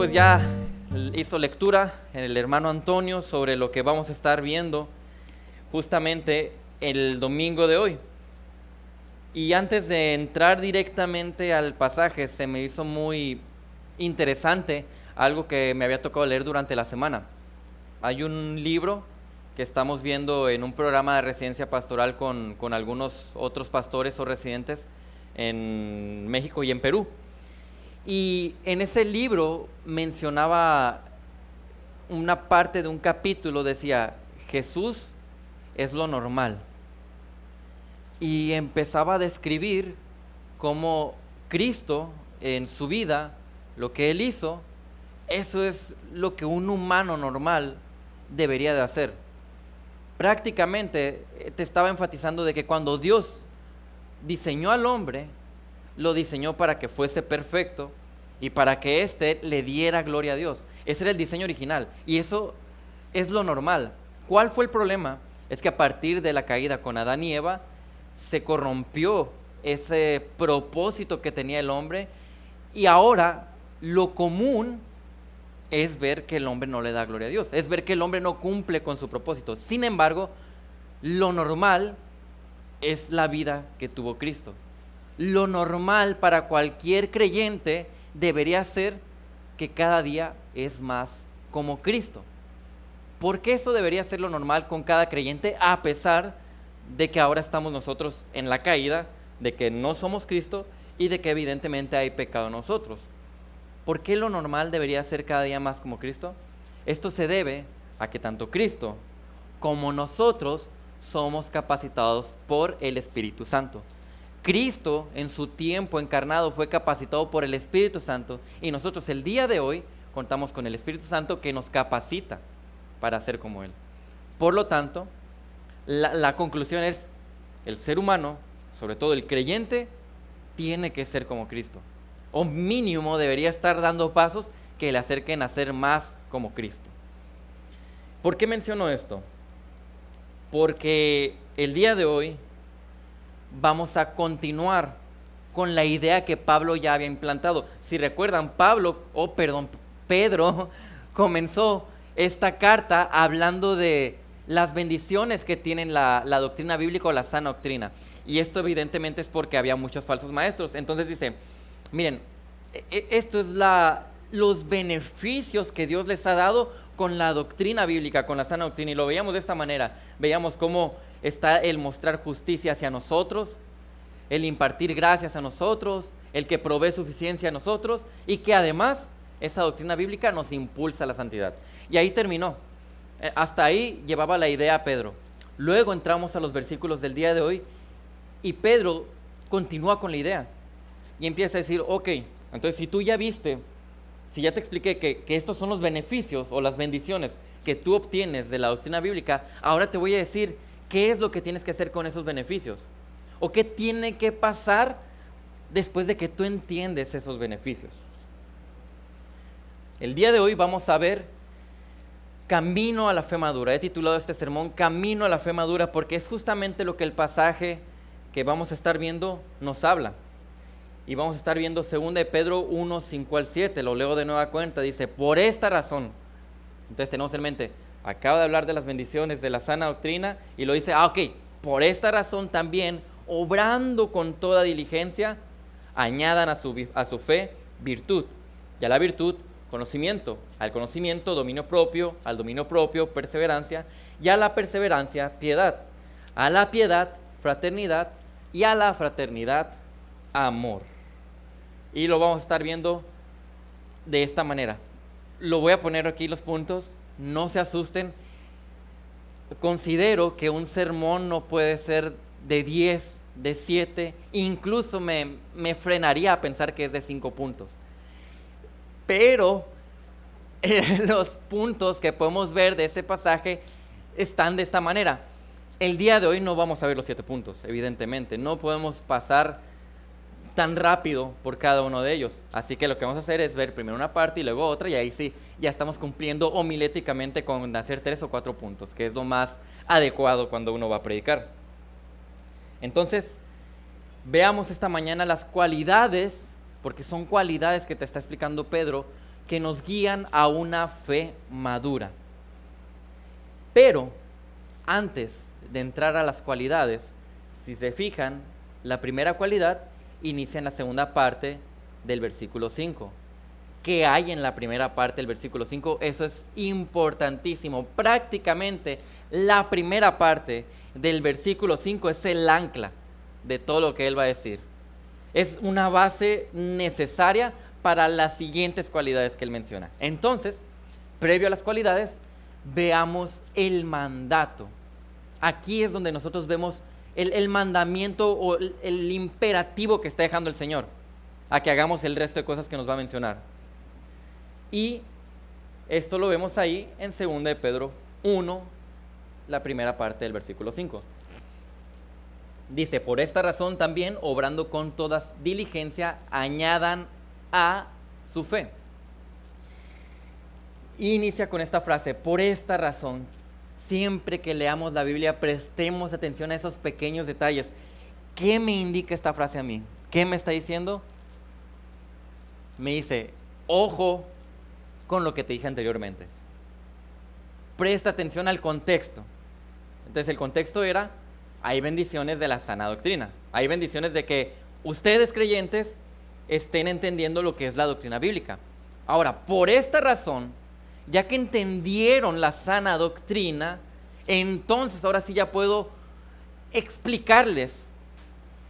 pues ya hizo lectura el hermano Antonio sobre lo que vamos a estar viendo justamente el domingo de hoy. Y antes de entrar directamente al pasaje, se me hizo muy interesante algo que me había tocado leer durante la semana. Hay un libro que estamos viendo en un programa de residencia pastoral con algunos otros pastores o residentes en México y en Perú. Y en ese libro mencionaba una parte de un capítulo, decía, Jesús es lo normal. Y empezaba a describir cómo Cristo en su vida, lo que Él hizo, eso es lo que un humano normal debería de hacer. Prácticamente te estaba enfatizando de que cuando Dios diseñó al hombre, lo diseñó para que fuese perfecto y para que éste le diera gloria a Dios. Ese era el diseño original y eso es lo normal. ¿Cuál fue el problema? Es que a partir de la caída con Adán y Eva se corrompió ese propósito que tenía el hombre y ahora lo común es ver que el hombre no le da gloria a Dios, es ver que el hombre no cumple con su propósito. Sin embargo, lo normal es la vida que tuvo Cristo. Lo normal para cualquier creyente debería ser que cada día es más como Cristo. ¿Por qué eso debería ser lo normal con cada creyente a pesar de que ahora estamos nosotros en la caída, de que no somos Cristo y de que evidentemente hay pecado en nosotros? ¿Por qué lo normal debería ser cada día más como Cristo? Esto se debe a que tanto Cristo como nosotros somos capacitados por el Espíritu Santo. Cristo en su tiempo encarnado fue capacitado por el Espíritu Santo y nosotros el día de hoy contamos con el Espíritu Santo que nos capacita para ser como Él. Por lo tanto, la conclusión es, el ser humano, sobre todo el creyente, tiene que ser como Cristo. O mínimo debería estar dando pasos que le acerquen a ser más como Cristo. ¿Por qué menciono esto? Porque el día de hoy vamos a continuar con la idea que Pablo ya había implantado. Si recuerdan, Pedro comenzó esta carta hablando de las bendiciones que tienen la doctrina bíblica o la sana doctrina. Y esto evidentemente es porque había muchos falsos maestros. Entonces dice, miren, esto es los beneficios que Dios les ha dado con la doctrina bíblica, con la sana doctrina. Y lo veíamos de esta manera. Veíamos cómo está el mostrar justicia hacia nosotros, el impartir gracias a nosotros, el que provee suficiencia a nosotros y que además esa doctrina bíblica nos impulsa a la santidad. Y ahí terminó. Hasta ahí llevaba la idea Pedro. Luego entramos a los versículos del día de hoy y Pedro continúa con la idea y empieza a decir, ok, entonces si tú ya viste, si ya te expliqué que estos son los beneficios o las bendiciones que tú obtienes de la doctrina bíblica, ahora te voy a decir qué es lo que tienes que hacer con esos beneficios o qué tiene que pasar después de que tú entiendes esos beneficios. El día de hoy vamos a ver Camino a la fe madura. He titulado este sermón Camino a la fe madura porque es justamente lo que el pasaje que vamos a estar viendo nos habla. Y vamos a estar viendo 2 de Pedro 1, 5 al 7, lo leo de nueva cuenta, dice, por esta razón. Entonces tenemos en mente, acaba de hablar de las bendiciones de la sana doctrina y lo dice, ok, por esta razón también, obrando con toda diligencia, añadan a su fe virtud, y a la virtud conocimiento, al conocimiento dominio propio, al dominio propio perseverancia, y a la perseverancia piedad, a la piedad fraternidad, y a la fraternidad amor. Y lo vamos a estar viendo de esta manera. Lo voy a poner aquí los puntos, no se asusten. Considero que un sermón no puede ser de 10, de 7, incluso me frenaría a pensar que es de 5 puntos. Pero los puntos que podemos ver de ese pasaje están de esta manera. El día de hoy no vamos a ver los 7 puntos, evidentemente. No podemos pasar tan rápido por cada uno de ellos. Así que lo que vamos a hacer es ver primero una parte y luego otra, y ahí sí, ya estamos cumpliendo homiléticamente con hacer 3 o 4 puntos, que es lo más adecuado cuando uno va a predicar. Entonces, veamos esta mañana las cualidades, porque son cualidades que te está explicando Pedro, que nos guían a una fe madura. Pero antes de entrar a las cualidades, si se fijan, la primera cualidad inicia en la segunda parte del versículo 5. ¿Qué hay en la primera parte del versículo 5? Eso es importantísimo. Prácticamente la primera parte del versículo 5 es el ancla de todo lo que él va a decir. Es una base necesaria para las siguientes cualidades que él menciona. Entonces, previo a las cualidades, veamos el mandato. Aquí es donde nosotros vemos el mandamiento o el imperativo que está dejando el Señor a que hagamos el resto de cosas que nos va a mencionar. Y esto lo vemos ahí en 2 de Pedro 1, la primera parte del versículo 5. Dice, por esta razón también, obrando con toda diligencia, añadan a su fe. Y inicia con esta frase, por esta razón. Siempre que leamos la Biblia, prestemos atención a esos pequeños detalles. ¿Qué me indica esta frase a mí? ¿Qué me está diciendo? Me dice, ojo con lo que te dije anteriormente. Presta atención al contexto. Entonces el contexto era, hay bendiciones de la sana doctrina. Hay bendiciones de que ustedes creyentes estén entendiendo lo que es la doctrina bíblica. Ahora, por esta razón, ya que entendieron la sana doctrina, entonces ahora sí ya puedo explicarles,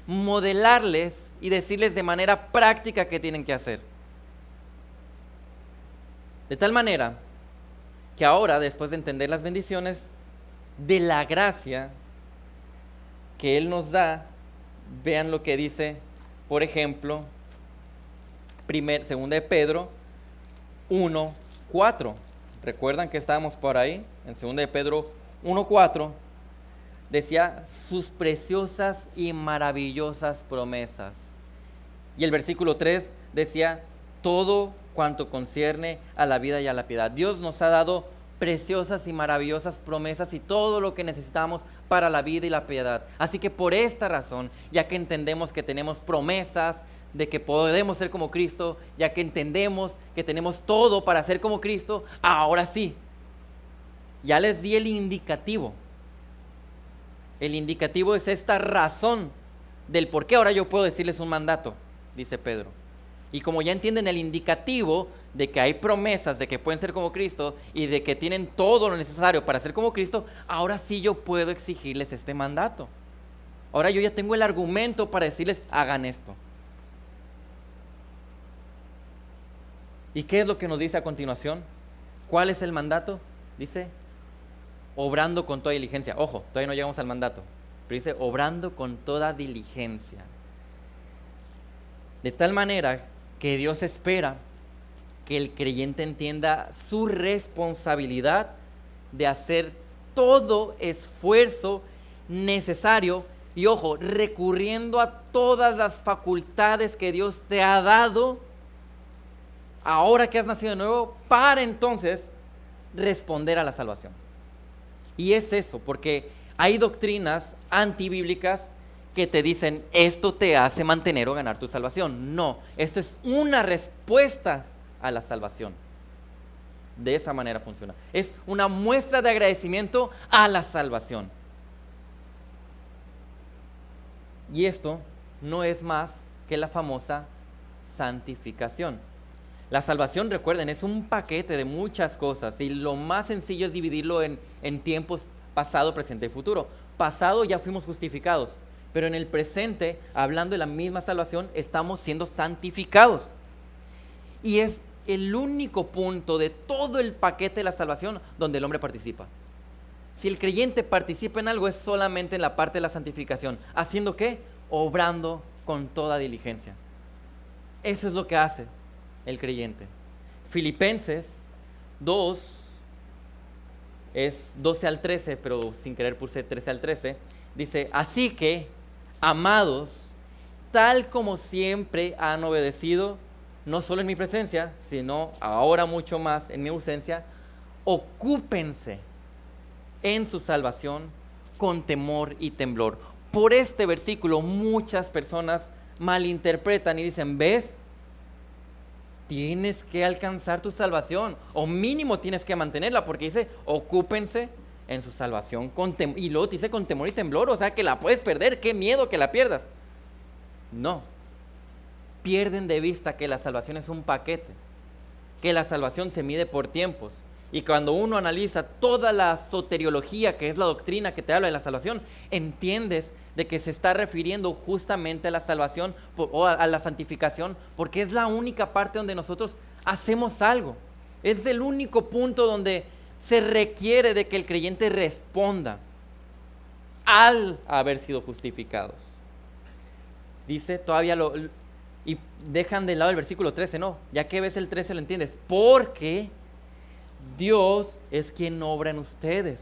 modelarles y decirles de manera práctica qué tienen que hacer. De tal manera que ahora, después de entender las bendiciones de la gracia que Él nos da, vean lo que dice, por ejemplo, 2 de Pedro 1:4. ¿Recuerdan que estábamos por ahí? En 2 de Pedro 1:4 decía sus preciosas y maravillosas promesas. Y el versículo 3 decía todo cuanto concierne a la vida y a la piedad. Dios nos ha dado preciosas y maravillosas promesas y todo lo que necesitamos para la vida y la piedad. Así que por esta razón, ya que entendemos que tenemos promesas de que podemos ser como Cristo, ya que entendemos que tenemos todo para ser como Cristo, ahora sí, ya les di el indicativo. El indicativo es esta razón del por qué ahora yo puedo decirles un mandato, dice Pedro. Y como ya entienden el indicativo de que hay promesas de que pueden ser como Cristo y de que tienen todo lo necesario para ser como Cristo, ahora sí yo puedo exigirles este mandato. Ahora yo ya tengo el argumento para decirles hagan esto. ¿Y qué es lo que nos dice a continuación? ¿Cuál es el mandato? Dice, obrando con toda diligencia. Ojo, todavía no llegamos al mandato, pero dice, obrando con toda diligencia. De tal manera que Dios espera que el creyente entienda su responsabilidad de hacer todo esfuerzo necesario y, ojo, recurriendo a todas las facultades que Dios te ha dado ahora que has nacido de nuevo, para entonces responder a la salvación. Y es eso, porque hay doctrinas antibíblicas que te dicen, esto te hace mantener o ganar tu salvación. No, esto es una respuesta a la salvación. De esa manera funciona. Es una muestra de agradecimiento a la salvación. Y esto no es más que la famosa santificación. La salvación, recuerden, es un paquete de muchas cosas y lo más sencillo es dividirlo en tiempos pasado, presente y futuro. Pasado ya fuimos justificados, pero en el presente, hablando de la misma salvación, estamos siendo santificados. Y es el único punto de todo el paquete de la salvación donde el hombre participa. Si el creyente participa en algo es solamente en la parte de la santificación. ¿Haciendo qué? Obrando con toda diligencia. Eso es lo que hace el creyente. Filipenses 2, es 12 al 13, pero sin querer puse 13 al 13. Dice, así que, amados, tal como siempre han obedecido, no solo en mi presencia, sino ahora mucho más en mi ausencia, ocúpense en su salvación con temor y temblor. Por este versículo muchas personas malinterpretan y dicen, ¿ves? tienes que alcanzar tu salvación, o mínimo tienes que mantenerla, porque dice, ocúpense en su salvación, y luego te dice con temor y temblor, o sea que la puedes perder, qué miedo que la pierdas. No, pierden de vista que la salvación es un paquete, que la salvación se mide por tiempos. Y cuando uno analiza toda la soteriología, que es la doctrina que te habla de la salvación, entiendes de que se está refiriendo justamente a la salvación o a la santificación, porque es la única parte donde nosotros hacemos algo. Es el único punto donde se requiere de que el creyente responda al haber sido justificados. Dice todavía y dejan de lado el versículo 13, no, ya que ves el 13 lo entiendes, porque Dios es quien obra en ustedes,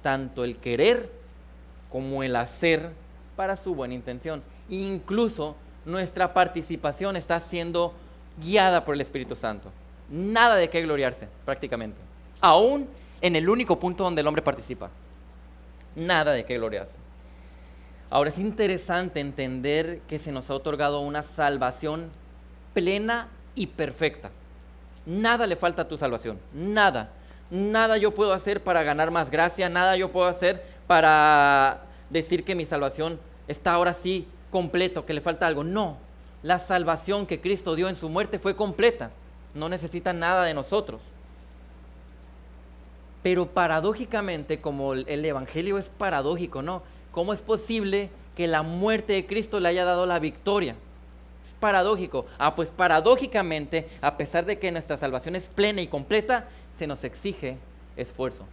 tanto el querer como el hacer para su buena intención. Incluso nuestra participación está siendo guiada por el Espíritu Santo. Nada de qué gloriarse, prácticamente. Aún en el único punto donde el hombre participa. Nada de qué gloriarse. Ahora es interesante entender que se nos ha otorgado una salvación plena y perfecta. Nada le falta a tu salvación, nada. Nada yo puedo hacer para ganar más gracia, nada yo puedo hacer para decir que mi salvación está ahora sí completo, que le falta algo. No, la salvación que Cristo dio en su muerte fue completa, no necesita nada de nosotros. Pero paradójicamente, como el Evangelio es paradójico, ¿no? ¿Cómo es posible que la muerte de Cristo le haya dado la victoria? Es paradójico. Pues paradójicamente, a pesar de que nuestra salvación es plena y completa, se nos exige esfuerzo.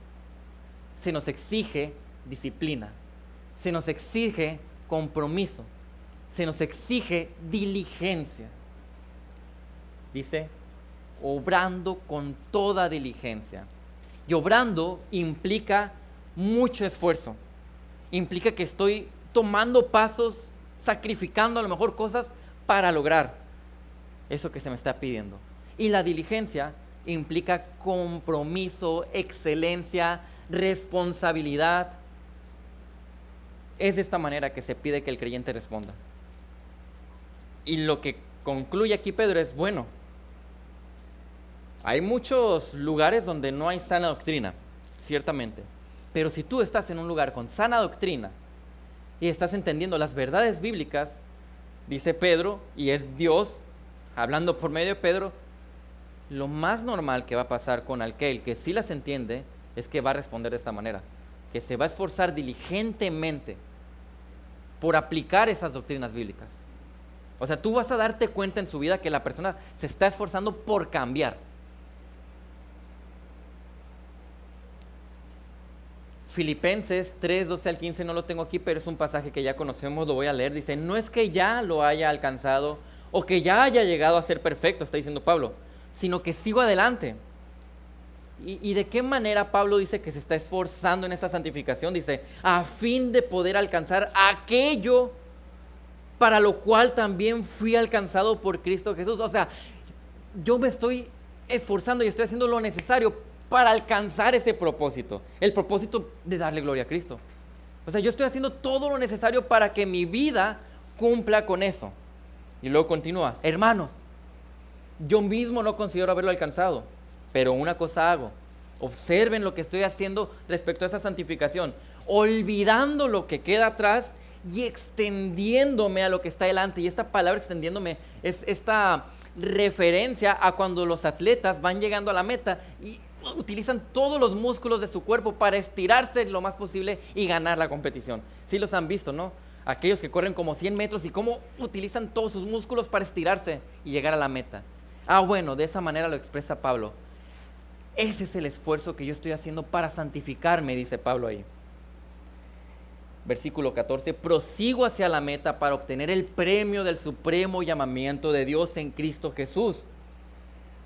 Se nos exige disciplina. Se nos exige compromiso. Se nos exige diligencia. Dice, obrando con toda diligencia. Y obrando implica mucho esfuerzo. Implica que estoy tomando pasos, sacrificando a lo mejor cosas para lograr eso que se me está pidiendo. Y la diligencia implica compromiso, excelencia, responsabilidad. Es de esta manera que se pide que el creyente responda. Y lo que concluye aquí Pedro es, bueno, hay muchos lugares donde no hay sana doctrina, ciertamente. Pero si tú estás en un lugar con sana doctrina y estás entendiendo las verdades bíblicas, dice Pedro, y es Dios hablando por medio de Pedro, lo más normal que va a pasar con aquel que sí las entiende es que va a responder de esta manera, que se va a esforzar diligentemente por aplicar esas doctrinas bíblicas. O sea, tú vas a darte cuenta en su vida que la persona se está esforzando por cambiar. Filipenses 3, 12 al 15, no lo tengo aquí, pero es un pasaje que ya conocemos, lo voy a leer. Dice, no es que ya lo haya alcanzado o que ya haya llegado a ser perfecto, está diciendo Pablo, sino que sigo adelante. ¿Y de qué manera Pablo dice que se está esforzando en esa santificación? Dice, a fin de poder alcanzar aquello para lo cual también fui alcanzado por Cristo Jesús. O sea, yo me estoy esforzando y estoy haciendo lo necesario para alcanzar ese propósito, el propósito de darle gloria a Cristo. O sea, yo estoy haciendo todo lo necesario para que mi vida cumpla con eso. Y luego continúa, hermanos, yo mismo no considero haberlo alcanzado, pero una cosa hago, observen lo que estoy haciendo respecto a esa santificación, olvidando lo que queda atrás y extendiéndome a lo que está delante. Y esta palabra extendiéndome es esta referencia a cuando los atletas van llegando a la meta y utilizan todos los músculos de su cuerpo para estirarse lo más posible y ganar la competición. Sí los han visto, ¿no? Aquellos que corren como 100 metros y cómo utilizan todos sus músculos para estirarse y llegar a la meta. Bueno, de esa manera lo expresa Pablo. Ese es el esfuerzo que yo estoy haciendo para santificarme, dice Pablo ahí. Versículo 14, prosigo hacia la meta para obtener el premio del supremo llamamiento de Dios en Cristo Jesús.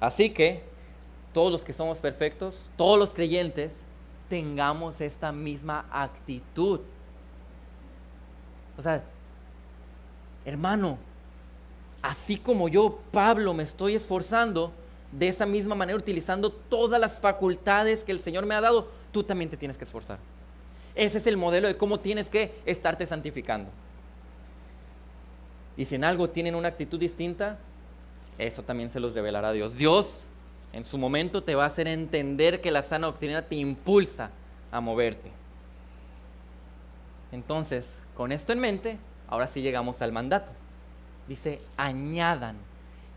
Así que todos los que somos perfectos, todos los creyentes, tengamos esta misma actitud. O sea, hermano, así como yo, Pablo, me estoy esforzando, de esa misma manera, utilizando todas las facultades que el Señor me ha dado, tú también te tienes que esforzar. Ese es el modelo de cómo tienes que estarte santificando. Y si en algo tienen una actitud distinta, Eso también se los revelará Dios. Dios en su momento te va a hacer entender que la sana doctrina te impulsa a moverte. Entonces, con esto en mente, ahora sí llegamos al mandato. Dice, añadan.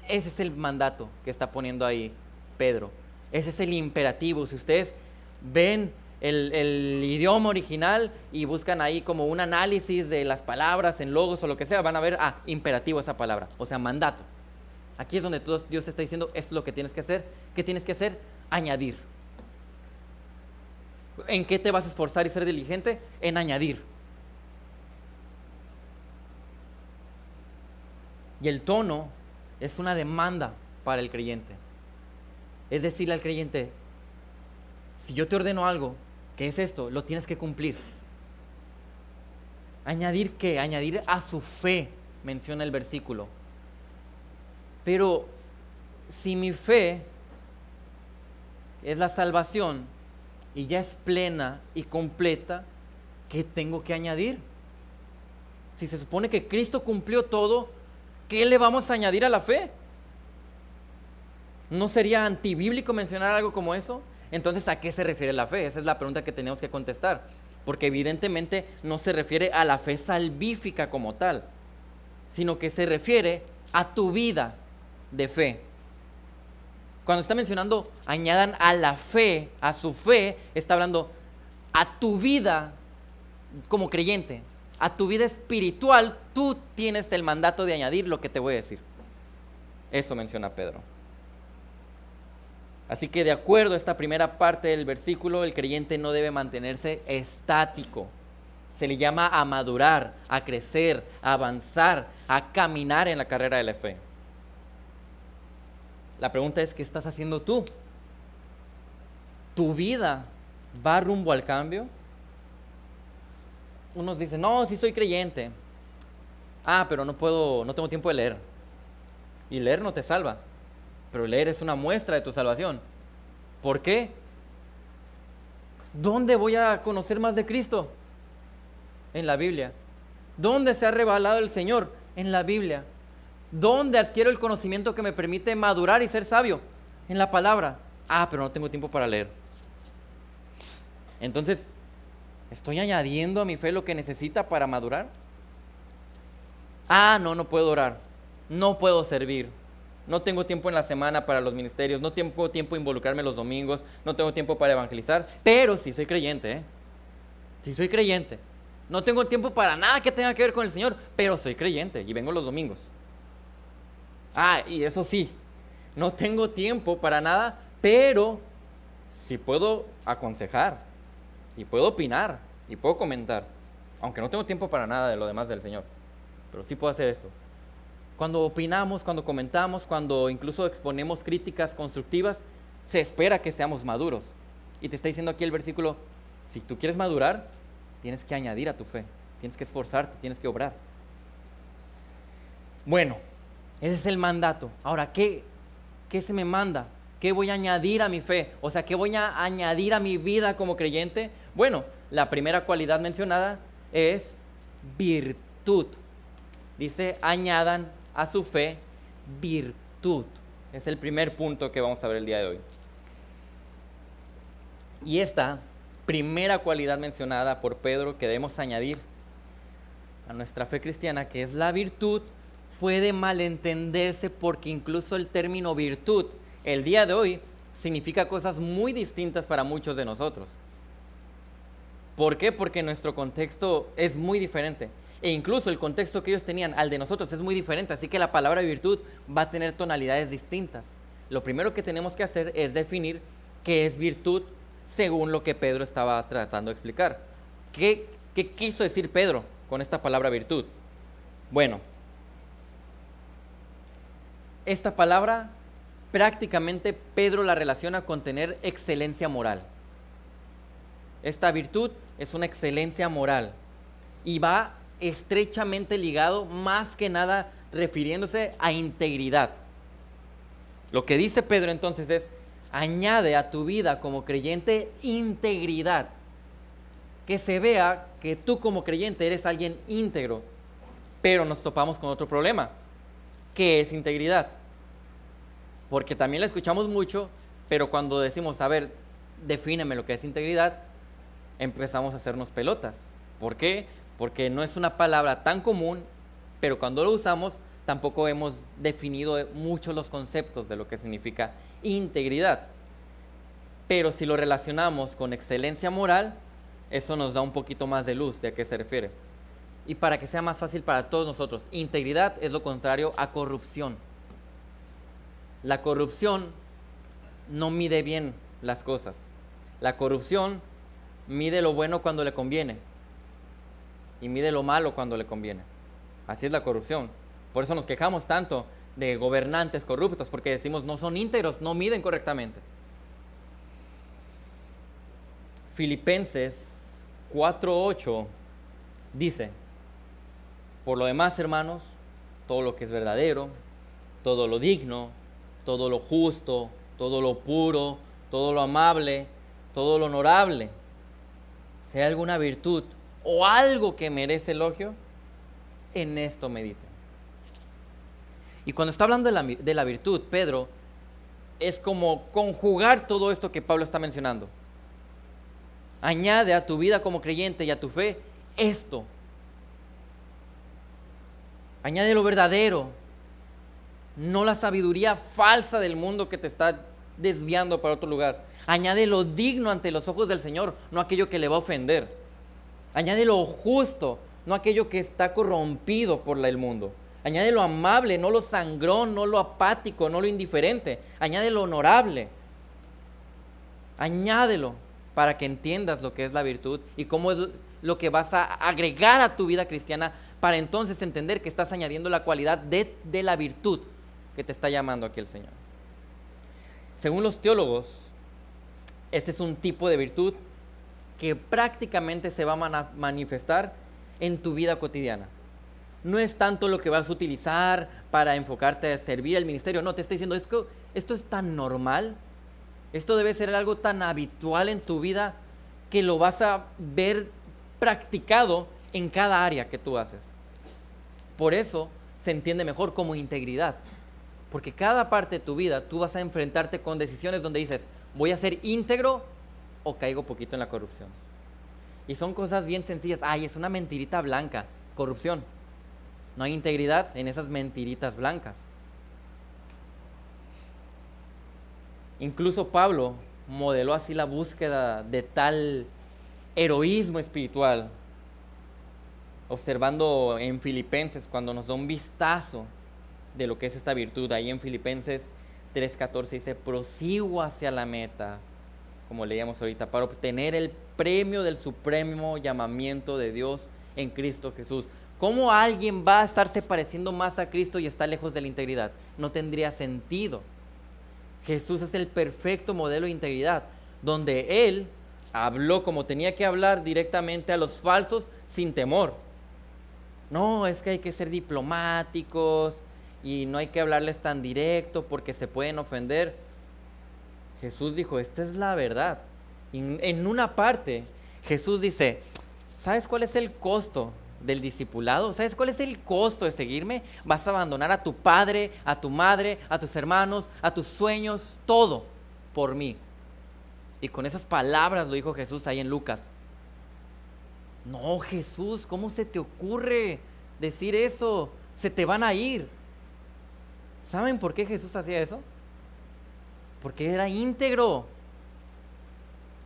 Ese es el mandato que está poniendo ahí Pedro. Ese es el imperativo. Si ustedes ven el idioma original y buscan ahí como un análisis de las palabras en logos o lo que sea, van a ver, imperativo esa palabra, o sea, mandato. Aquí es donde Dios te está diciendo, esto es lo que tienes que hacer. ¿Qué tienes que hacer? Añadir. ¿En qué te vas a esforzar y ser diligente? En añadir. Y el tono es una demanda para el creyente. Es decirle al creyente, si yo te ordeno algo, ¿qué es esto? Lo tienes que cumplir. ¿Añadir qué? Añadir a su fe, menciona el versículo. Pero si mi fe es la salvación y ya es plena y completa, ¿qué tengo que añadir? Si se supone que Cristo cumplió todo, ¿qué le vamos a añadir a la fe? ¿No sería antibíblico mencionar algo como eso? Entonces, ¿a qué se refiere la fe? Esa es la pregunta que tenemos que contestar. Porque evidentemente no se refiere a la fe salvífica como tal, sino que se refiere a tu vida de fe. Cuando está mencionando añadan a la fe, a su fe, está hablando a tu vida como creyente, a tu vida espiritual. Tú tienes el mandato de añadir lo que te voy a decir. Eso menciona Pedro. Así que de acuerdo a esta primera parte del versículo, el creyente no debe mantenerse estático. Se le llama a madurar, a crecer, a avanzar, a caminar en la carrera de la fe. La pregunta es, ¿qué estás haciendo tú? ¿Tu vida va rumbo al cambio? Unos dicen, no, sí soy creyente. Pero no tengo tiempo de leer. Y leer no te salva, pero leer es una muestra de tu salvación. ¿Por qué? ¿Dónde voy a conocer más de Cristo? En la Biblia. ¿Dónde se ha revelado el Señor? En la Biblia. ¿Dónde adquiero el conocimiento que me permite madurar y ser sabio? En la palabra. Pero no tengo tiempo para leer. Entonces, ¿estoy añadiendo a mi fe lo que necesita para madurar? No puedo orar. No puedo servir. No tengo tiempo en la semana para los ministerios. No tengo tiempo de involucrarme los domingos. No tengo tiempo para evangelizar. Pero sí soy creyente, Sí soy creyente. No tengo tiempo para nada que tenga que ver con el Señor, pero soy creyente y vengo los domingos. Y eso sí, no tengo tiempo para nada, pero sí puedo aconsejar, y puedo opinar, y puedo comentar, aunque no tengo tiempo para nada de lo demás del Señor, pero sí puedo hacer esto. Cuando opinamos, cuando comentamos, cuando incluso exponemos críticas constructivas, se espera que seamos maduros. Y te está diciendo aquí el versículo, si tú quieres madurar, tienes que añadir a tu fe, tienes que esforzarte, tienes que obrar. Bueno, ese es el mandato. Ahora, ¿qué se me manda? ¿Qué voy a añadir a mi fe? O sea, ¿qué voy a añadir a mi vida como creyente? Bueno, la primera cualidad mencionada es virtud. Dice, añadan a su fe virtud. Es el primer punto que vamos a ver el día de hoy. Y esta primera cualidad mencionada por Pedro que debemos añadir a nuestra fe cristiana, que es la virtud, puede malentenderse porque incluso el término virtud el día de hoy significa cosas muy distintas para muchos de nosotros. ¿Por qué? Porque nuestro contexto es muy diferente. E incluso el contexto que ellos tenían al de nosotros es muy diferente. Así que la palabra virtud va a tener tonalidades distintas. Lo primero que tenemos que hacer es definir qué es virtud según lo que Pedro estaba tratando de explicar. ¿Qué quiso decir Pedro con esta palabra virtud? Bueno, esta palabra prácticamente Pedro la relaciona con tener excelencia moral. Esta virtud es una excelencia moral y va estrechamente ligado, más que nada refiriéndose a integridad. Lo que dice Pedro entonces es, añade a tu vida como creyente integridad. Que se vea que tú como creyente eres alguien íntegro. Pero nos topamos con otro problema. ¿Qué es integridad? Porque también la escuchamos mucho, pero cuando decimos, a ver, defíneme lo que es integridad, empezamos a hacernos pelotas. ¿Por qué? Porque no es una palabra tan común, pero cuando lo usamos tampoco hemos definido mucho los conceptos de lo que significa integridad. Pero si lo relacionamos con excelencia moral, eso nos da un poquito más de luz de a qué se refiere. Y para que sea más fácil para todos nosotros, integridad es lo contrario a corrupción. La corrupción no mide bien las cosas. La corrupción mide lo bueno cuando le conviene y mide lo malo cuando le conviene. Así es la corrupción. Por eso nos quejamos tanto de gobernantes corruptos, porque decimos no son íntegros, no miden correctamente. Filipenses 4:8 dice: por lo demás, hermanos, todo lo que es verdadero, todo lo digno, todo lo justo, todo lo puro, todo lo amable, todo lo honorable, si hay alguna virtud o algo que merece elogio, en esto mediten. Y cuando está hablando de la virtud, Pedro, es como conjugar todo esto que Pablo está mencionando. Añade a tu vida como creyente y a tu fe esto. Añade lo verdadero, no la sabiduría falsa del mundo que te está desviando para otro lugar. Añade lo digno ante los ojos del Señor, no aquello que le va a ofender. Añade lo justo, no aquello que está corrompido por el mundo. Añade lo amable, no lo sangrón, no lo apático, no lo indiferente. Añade lo honorable. Añádelo para que entiendas lo que es la virtud y cómo es lo que vas a agregar a tu vida cristiana, para entonces entender que estás añadiendo la cualidad de la virtud que te está llamando aquí el Señor. Según los teólogos, este es un tipo de virtud que prácticamente se va a manifestar en tu vida cotidiana. No es tanto lo que vas a utilizar para enfocarte a servir al ministerio, no, te está diciendo, esto es tan normal, esto debe ser algo tan habitual en tu vida que lo vas a ver practicado en cada área que tú haces. Por eso se entiende mejor como integridad, porque cada parte de tu vida tú vas a enfrentarte con decisiones donde dices, voy a ser íntegro o caigo poquito en la corrupción. Y son cosas bien sencillas. Ay, es una mentirita blanca, corrupción. No hay integridad en esas mentiritas blancas. Incluso Pablo modeló así la búsqueda de tal heroísmo espiritual, observando en Filipenses, cuando nos da un vistazo de lo que es esta virtud. Ahí en Filipenses 3:14 dice, prosigo hacia la meta, como leíamos ahorita, para obtener el premio del supremo llamamiento de Dios en Cristo Jesús. ¿Cómo alguien va a estarse pareciendo más a Cristo y está lejos de la integridad? No tendría sentido. Jesús es el perfecto modelo de integridad, donde Él habló como tenía que hablar directamente a los falsos sin temor. No, es que hay que ser diplomáticos y no hay que hablarles tan directo porque se pueden ofender. Jesús dijo, esta es la verdad. Y en una parte, Jesús dice, ¿sabes cuál es el costo del discipulado? ¿Sabes cuál es el costo de seguirme? Vas a abandonar a tu padre, a tu madre, a tus hermanos, a tus sueños, todo por mí. Y con esas palabras lo dijo Jesús ahí en Lucas. No, Jesús, ¿cómo se te ocurre decir eso? Se te van a ir. ¿Saben por qué Jesús hacía eso? Porque era íntegro.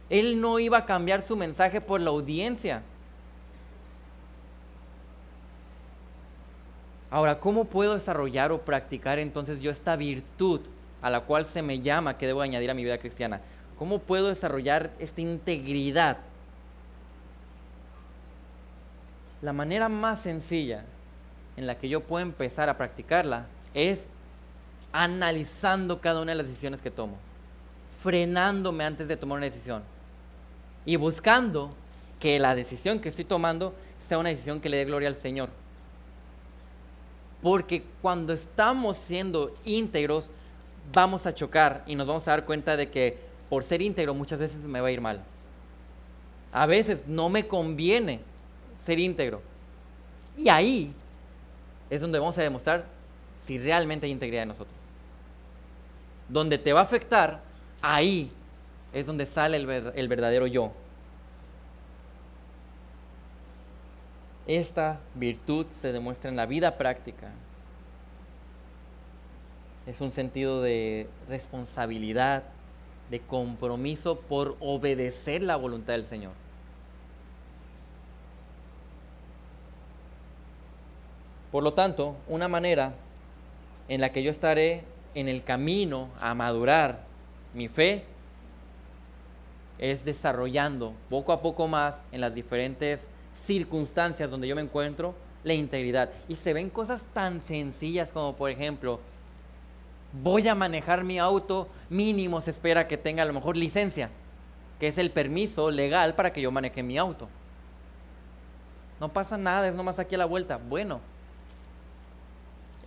Él no iba a cambiar su mensaje por la audiencia. Ahora, ¿cómo puedo desarrollar o practicar entonces yo esta virtud a la cual se me llama que debo añadir a mi vida cristiana? ¿Cómo puedo desarrollar esta integridad? La manera más sencilla en la que yo puedo empezar a practicarla es analizando cada una de las decisiones que tomo, frenándome antes de tomar una decisión y buscando que la decisión que estoy tomando sea una decisión que le dé gloria al Señor. Porque cuando estamos siendo íntegros, vamos a chocar y nos vamos a dar cuenta de que por ser íntegro muchas veces me va a ir mal. A veces no me conviene ser íntegro. Y ahí es donde vamos a demostrar si realmente hay integridad en nosotros. donde te va a afectar, ahí es donde sale el verdadero yo. Esta virtud se demuestra en la vida práctica. Es un sentido de responsabilidad, de compromiso por obedecer la voluntad del Señor. Por lo tanto, una manera en la que yo estaré en el camino a madurar mi fe es desarrollando poco a poco más en las diferentes circunstancias donde yo me encuentro la integridad. Y se ven cosas tan sencillas como, por ejemplo, voy a manejar mi auto, mínimo se espera que tenga a lo mejor licencia, que es el permiso legal para que yo maneje mi auto. No pasa nada, es nomás aquí a la vuelta. Bueno,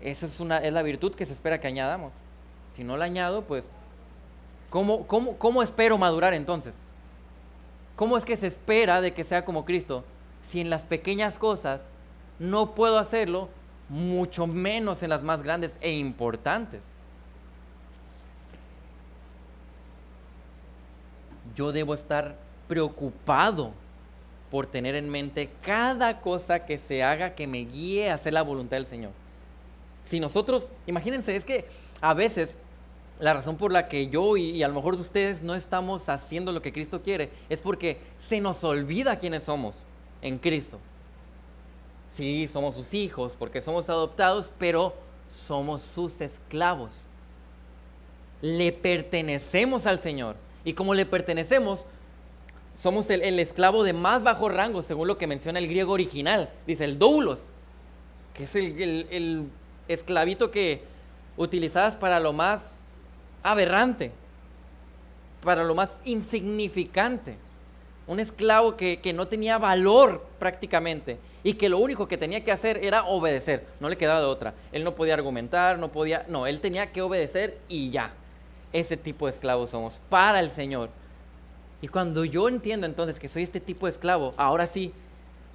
esa es la virtud que se espera que añadamos. Si no la añado, pues, ¿cómo espero madurar entonces? ¿Cómo es que se espera de que sea como Cristo? Si en las pequeñas cosas no puedo hacerlo, mucho menos en las más grandes e importantes. Yo debo estar preocupado por tener en mente cada cosa que se haga que me guíe a hacer la voluntad del Señor. Si nosotros, imagínense, es que a veces la razón por la que yo y a lo mejor ustedes no estamos haciendo lo que Cristo quiere es porque se nos olvida quiénes somos en Cristo. Sí, somos sus hijos porque somos adoptados, pero somos sus esclavos. Le pertenecemos al Señor. Y como le pertenecemos, somos el esclavo de más bajo rango, según lo que menciona el griego original. Dice el doulos, que es el esclavito que utilizabas para lo más aberrante, para lo más insignificante. Un esclavo que no tenía valor prácticamente y que lo único que tenía que hacer era obedecer, no le quedaba de otra. Él no podía argumentar, él tenía que obedecer y ya. Ese tipo de esclavos somos para el Señor. Y cuando yo entiendo entonces que soy este tipo de esclavo, ahora sí,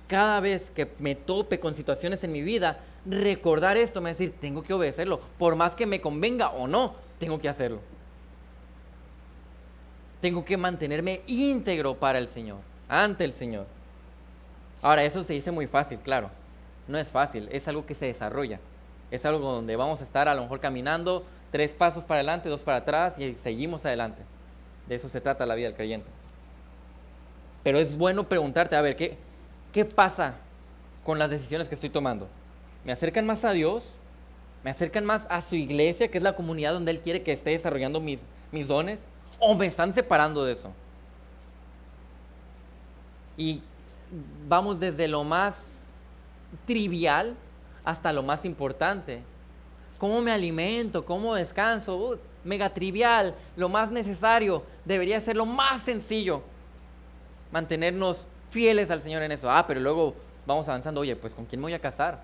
cada vez que me tope con situaciones en mi vida, recordar esto, me va a decir, tengo que obedecerlo, por más que me convenga o no, tengo que hacerlo. Tengo que mantenerme íntegro para el Señor, ante el Señor. Ahora, eso se dice muy fácil, claro. No es fácil, es algo que se desarrolla. Es algo donde vamos a estar a lo mejor caminando 3 pasos para adelante, 2 para atrás y seguimos adelante. De eso se trata la vida del creyente. Pero es bueno preguntarte, a ver, ¿qué pasa con las decisiones que estoy tomando? ¿Me acercan más a Dios? ¿Me acercan más a su iglesia, que es la comunidad donde Él quiere que esté desarrollando mis dones? ¿O me están separando de eso? Y vamos desde lo más trivial hasta lo más importante. ¿Cómo me alimento? ¿Cómo descanso? Mega trivial, lo más necesario. Debería ser lo más sencillo. Mantenernos fieles al Señor en eso. Pero luego vamos avanzando. Oye, pues ¿con quién me voy a casar?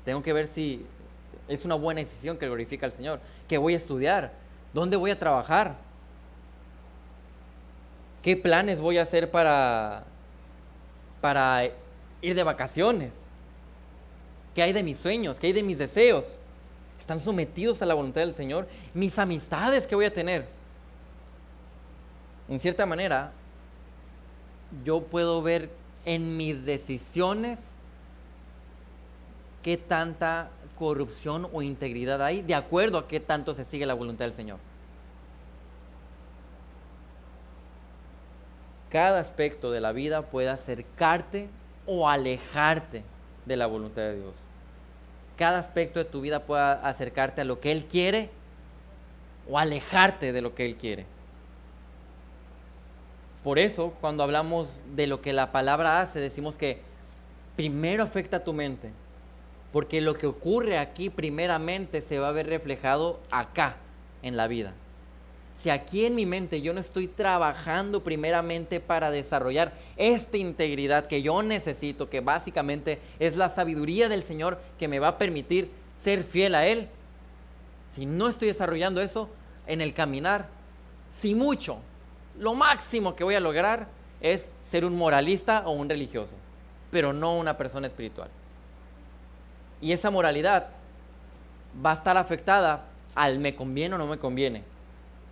Tengo que ver si es una buena decisión que glorifica al Señor. ¿Qué voy a estudiar? ¿Dónde voy a trabajar? ¿Qué planes voy a hacer para ir de vacaciones? ¿Qué hay de mis sueños? ¿Qué hay de mis deseos? ¿Están sometidos a la voluntad del Señor? ¿Mis amistades que voy a tener? En cierta manera, yo puedo ver en mis decisiones qué tanta corrupción o integridad hay de acuerdo a qué tanto se sigue la voluntad del Señor. Cada aspecto de la vida puede acercarte o alejarte de la voluntad de Dios. Cada aspecto de tu vida puede acercarte a lo que Él quiere o alejarte de lo que Él quiere. Por eso, cuando hablamos de lo que la palabra hace, decimos que primero afecta a tu mente, porque lo que ocurre aquí primeramente se va a ver reflejado acá en la vida. Si aquí en mi mente yo no estoy trabajando primeramente para desarrollar esta integridad que yo necesito, que básicamente es la sabiduría del Señor que me va a permitir ser fiel a Él, si no estoy desarrollando eso en el caminar, si mucho, lo máximo que voy a lograr es ser un moralista o un religioso, pero no una persona espiritual. Y esa moralidad va a estar afectada al me conviene o no me conviene.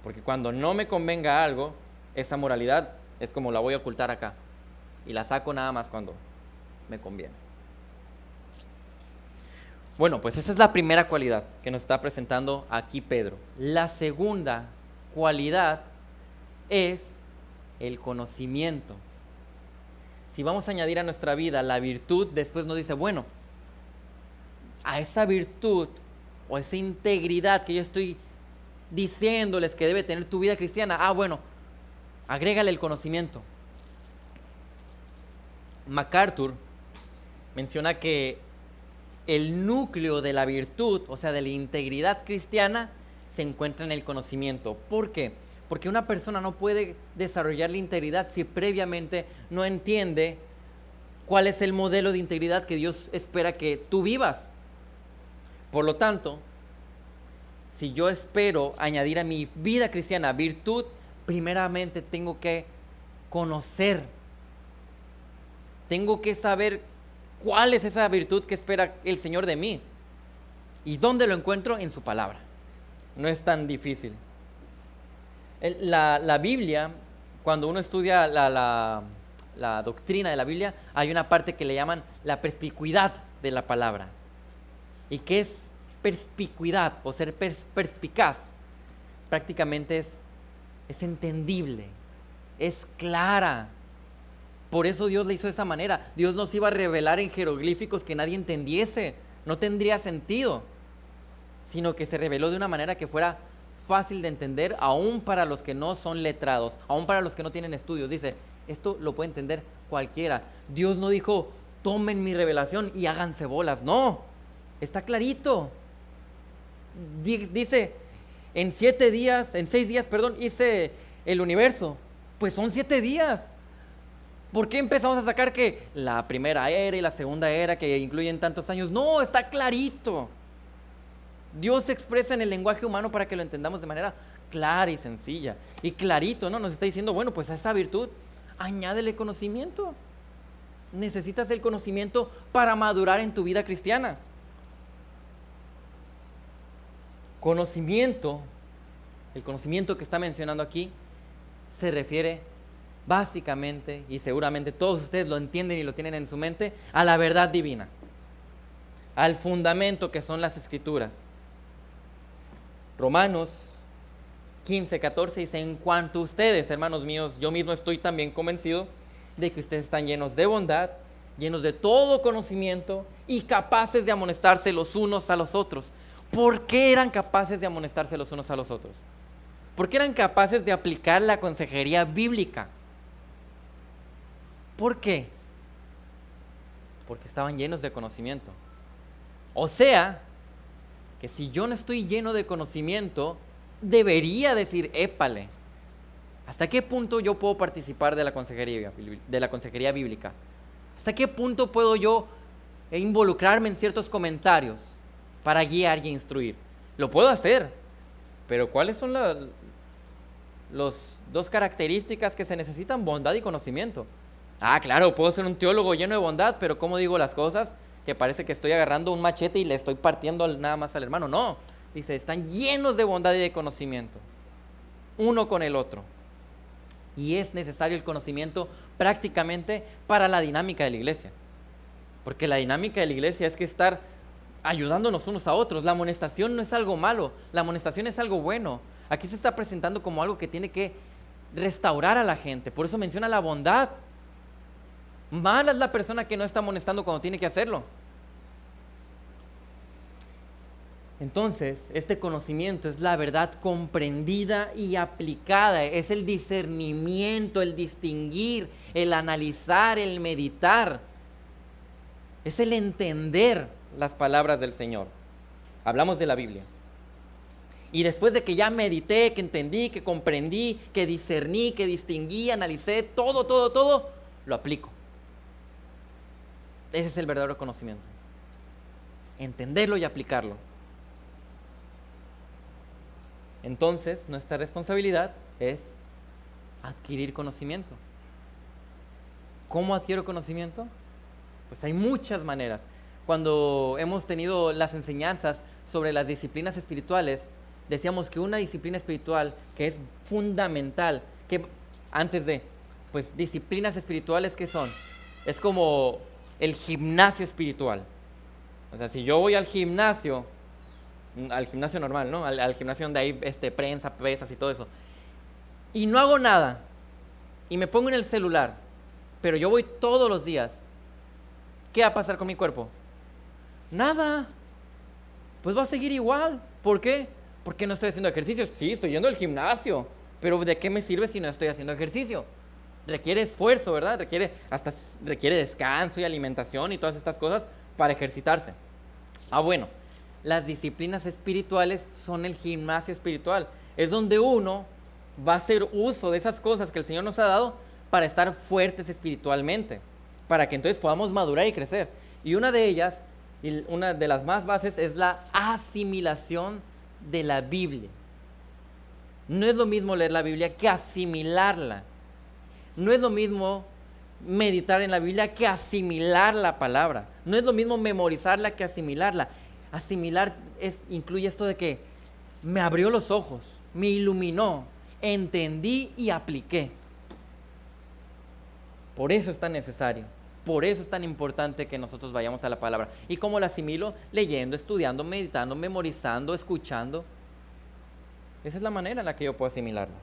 Porque cuando no me convenga algo, esa moralidad es como la voy a ocultar acá. Y la saco nada más cuando me conviene. Bueno, pues esa es la primera cualidad que nos está presentando aquí Pedro. La segunda cualidad es el conocimiento. Si vamos a añadir a nuestra vida la virtud, después nos dice, bueno, a esa virtud o esa integridad que yo estoy diciéndoles que debe tener tu vida cristiana, bueno, agrégale el conocimiento. MacArthur menciona que el núcleo de la virtud, o sea, de la integridad cristiana, se encuentra en el conocimiento. ¿Por qué? Porque una persona no puede desarrollar la integridad si previamente no entiende cuál es el modelo de integridad que Dios espera que tú vivas. Por lo tanto, si yo espero añadir a mi vida cristiana virtud, primeramente tengo que conocer. Tengo que saber cuál es esa virtud que espera el Señor de mí. ¿Y dónde lo encuentro? En su palabra. No es tan difícil. La Biblia, cuando uno estudia la doctrina de la Biblia, hay una parte que le llaman la perspicuidad de la palabra. ¿Y qué es perspicuidad o ser perspicaz? Prácticamente es entendible, es clara. Por eso Dios le hizo de esa manera. Dios nos iba a revelar en jeroglíficos que nadie entendiese. No tendría sentido, sino que se reveló de una manera que fuera fácil de entender, aún para los que no son letrados, aún para los que no tienen estudios. Dice, esto lo puede entender cualquiera. Dios no dijo, tomen mi revelación y háganse bolas. No, está clarito. Dice, en 6 días, hice el universo. Pues son 7 días. ¿Por qué empezamos a sacar que la primera era y la segunda era que incluyen tantos años? No, está clarito. Dios se expresa en el lenguaje humano para que lo entendamos de manera clara y sencilla. Y clarito, ¿no? Nos está diciendo, bueno, pues a esa virtud, añádele conocimiento. Necesitas el conocimiento para madurar en tu vida cristiana. Conocimiento, el conocimiento que está mencionando aquí, se refiere básicamente, y seguramente todos ustedes lo entienden y lo tienen en su mente, a la verdad divina, al fundamento que son las Escrituras. Romanos 15:14 dice, en cuanto a ustedes, hermanos míos, yo mismo estoy también convencido de que ustedes están llenos de bondad, llenos de todo conocimiento y capaces de amonestarse los unos a los otros. ¿Por qué eran capaces de amonestarse los unos a los otros? Porque eran capaces de aplicar la consejería bíblica. ¿Por qué? Porque estaban llenos de conocimiento. O sea, que si yo no estoy lleno de conocimiento, debería decir, épale, ¿hasta qué punto yo puedo participar de la consejería bíblica? ¿Hasta qué punto puedo yo involucrarme en ciertos comentarios para guiar y instruir? Lo puedo hacer, pero ¿cuáles son las 2 características que se necesitan? Bondad y conocimiento. Claro, puedo ser un teólogo lleno de bondad, pero ¿cómo digo las cosas? Que parece que estoy agarrando un machete y le estoy partiendo nada más al hermano. No, dice, están llenos de bondad y de conocimiento, uno con el otro. Y es necesario el conocimiento prácticamente para la dinámica de la iglesia. Porque la dinámica de la iglesia es que estar ayudándonos unos a otros. La amonestación no es algo malo, la amonestación es algo bueno. Aquí se está presentando como algo que tiene que restaurar a la gente. Por eso menciona la bondad. Mala es la persona que no está amonestando cuando tiene que hacerlo. Entonces, este conocimiento es la verdad comprendida y aplicada, es el discernimiento, el distinguir, el analizar, el meditar, es el entender las palabras del Señor. Hablamos de la Biblia. Y después de que ya medité, que entendí, que comprendí, que discerní, que distinguí, analicé, todo, lo aplico. Ese es el verdadero conocimiento. Entenderlo y aplicarlo. Entonces, nuestra responsabilidad es adquirir conocimiento. ¿Cómo adquiero conocimiento? Pues hay muchas maneras. Cuando hemos tenido las enseñanzas sobre las disciplinas espirituales, decíamos que una disciplina espiritual que es fundamental, que antes de, pues disciplinas espirituales, ¿qué son? Es como el gimnasio espiritual. O sea, si yo voy al gimnasio normal, ¿no? Al gimnasio donde hay prensa, pesas y todo eso, y no hago nada, y me pongo en el celular, pero yo voy todos los días, ¿qué va a pasar con mi cuerpo? Nada. Pues va a seguir igual. ¿Por qué? Porque no estoy haciendo ejercicio. Sí, estoy yendo al gimnasio, pero ¿de qué me sirve si no estoy haciendo ejercicio? Requiere esfuerzo, ¿verdad? Requiere descanso y alimentación y todas estas cosas para ejercitarse. Bueno, las disciplinas espirituales son el gimnasio espiritual. Es donde uno va a hacer uso de esas cosas que el Señor nos ha dado para estar fuertes espiritualmente, para que entonces podamos madurar y crecer. Y una de ellas, y una de las más bases, es la asimilación de la Biblia. No es lo mismo leer la Biblia que asimilarla. No es lo mismo meditar en la Biblia que asimilar la palabra. No es lo mismo memorizarla que asimilarla. Asimilar incluye esto de que me abrió los ojos, me iluminó, entendí y apliqué. Por eso es tan necesario, por eso es tan importante que nosotros vayamos a la palabra. ¿Y cómo la asimilo? Leyendo, estudiando, meditando, memorizando, escuchando. Esa es la manera en la que yo puedo asimilarla.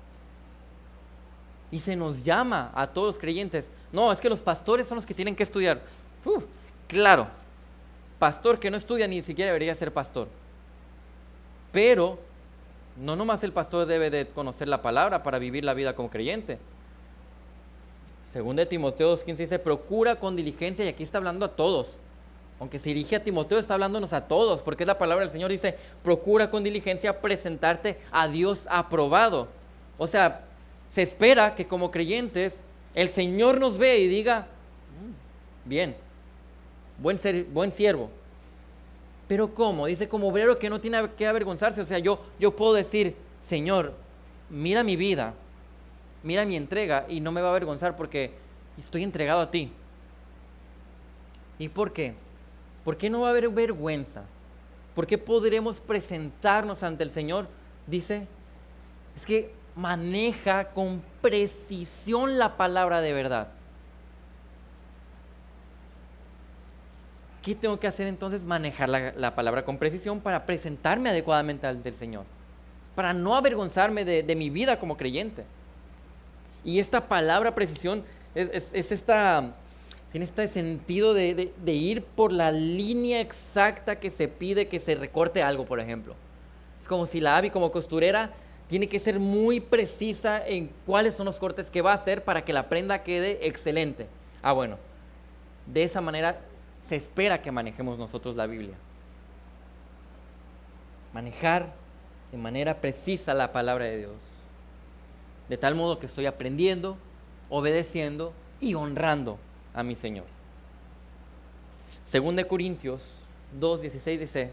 Y se nos llama a todos los creyentes. No, es que los pastores son los que tienen que estudiar. Claro, pastor que no estudia ni siquiera debería ser pastor. Pero no nomás el pastor debe de conocer la palabra para vivir la vida como creyente. Según de Timoteo 2:15 dice, procura con diligencia, y aquí está hablando a todos. Aunque se dirige a Timoteo, está hablándonos a todos, porque es la palabra del Señor. Dice, procura con diligencia presentarte a Dios aprobado. O sea, se espera que como creyentes el Señor nos vea y diga, bien, buen siervo. Pero ¿cómo? Dice, como obrero que no tiene que avergonzarse. O sea, yo puedo decir, Señor, mira mi vida, mira mi entrega, y no me va a avergonzar porque estoy entregado a ti. ¿Y por qué? ¿Por qué no va a haber vergüenza? ¿Por qué podremos presentarnos ante el Señor? Dice, es que maneja con precisión la palabra de verdad. ¿Qué tengo que hacer entonces? Manejar la palabra con precisión para presentarme adecuadamente ante el Señor, para no avergonzarme de mi vida como creyente. Y esta palabra precisión tiene este sentido de ir por la línea exacta que se pide que se recorte algo, por ejemplo. Es como si la Abby como costurera tiene que ser muy precisa en cuáles son los cortes que va a hacer para que la prenda quede excelente. Bueno, de esa manera se espera que manejemos nosotros la Biblia. Manejar de manera precisa la palabra de Dios. De tal modo que estoy aprendiendo, obedeciendo y honrando a mi Señor. Según de Corintios 2:16 dice,